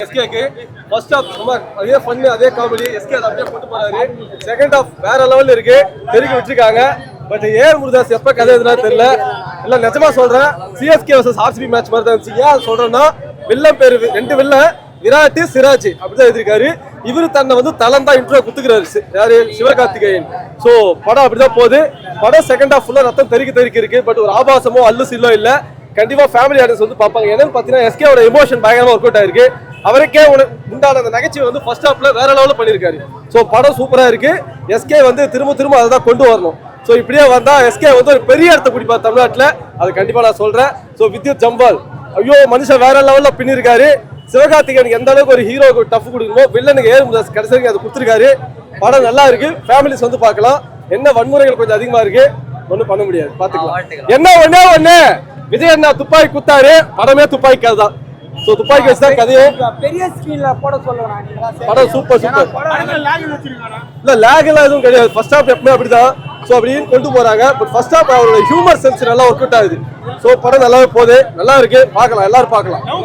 எஸ்கேக்கு first half சும்மா அதே fun அதே காமெடி எஸ்கே அதை அப்படியே போட்டு போறாரு. செகண்ட் ஹாஃப் வேற லெவல்ல இருக்கு, தெரிவிக்க விட்டுருக்காங்க. பட் ஏஆர் முருகதாஸ் எப்ப கதை எதுனா தெரியல. இல்ல நிஜமா சொல்றேன், சிஎஸ்கே வர்சஸ் ஆர்சிபி மேட்ச் மாதிரி தான் இருந்துச்சு. ஏன் சொல்றேன்னா வில்லன் பேரு ரெண்டு வில்லன் விராட் சிராஜ் அப்படிதான் எழுதிருக்காரு. இவரு தன்னை வந்து தலம் தான் இன்ட்ரோ குத்துக்கிறாரு. யாரு? சிவகார்த்திகேயன். ஸோ படம் அப்படிதான் போகுது. படம் செகண்ட் ஹாஃப் ஃபுல்லா ரத்தம் தெறிக்க இருக்கு. பட் ஒரு ஆபாசமோ அல்லு சில்லோ இல்ல. கண்டிப்பா ஃபேமிலி ஆடியன்ஸ் வந்து பார்ப்பாங்க. என்னன்னு பாத்தீங்கன்னா எஸ்கேவோட எமோஷன் பயங்கரமா ஒர்க் அவுட் ஆயிருக்கு. அவருக்கே உண்டான அந்த நகைச்சுவை வந்து ஃபர்ஸ்ட் ஹாஃப்ல வேற லெவல்ல பண்ணிருக்காரு. ஸோ படம் சூப்பரா இருக்கு. எஸ்கே வந்து திரும்ப அதை தான் கொண்டு வரணும். ஸோ இப்படியே வந்தா எஸ்கே வந்து ஒரு பெரிய இடத்த பிடிப்பார் தமிழ்நாட்டில். அது கண்டிப்பா நான் சொல்றேன். ஸோ வித்யுத் ஜம்பால் ஐயோ மனுஷன் வேற லெவல்ல பின்னிருக்காரு. சிவகார்த்திகேயனுக்கு எந்த அளவுக்கு ஒரு ஹீரோக்கு டஃப் கொடுக்கணுமோ வில்லனுக்கு ஏஆர் முருகதாஸ் கடைசிக்கு அதை கொடுத்துருக்காரு. படம் நல்லா இருக்கு, ஃபேமிலிஸ் வந்து பார்க்கலாம். என்ன வன்முறைகள் கொஞ்சம் அதிகமா இருக்கு, ஒன்றும் பண்ண முடியாது, பார்த்துக்கலாம். என்ன ஒண்ணு விஜய் அண்ணா துப்பாக்கி குத்தாரு, படமே துப்பாக்கி கதை தான். சோ துப்பாக்கி வச்சு தான் கதையே. பெரிய ஸ்கிரீன்ல போட சொல்றேன். படம் சூப்பர். இல்ல லாக் எல்லாம் எதுவும் கிடையாது. ஃபர்ஸ்ட் ஹாஃப் எப்பவுமே அப்படிதான். சோ அப்படின்னு கொண்டு போறாங்க. பட் ஃபர்ஸ்ட் ஹாஃப் அவரோட ஹியூமர் சென்ஸ் நல்லா ஒர்க் அவுட் ஆகுது. சோ படம் நல்லாவே போகுது, நல்லா இருக்கு, பார்க்கலாம், எல்லாரும் பார்க்கலாம்.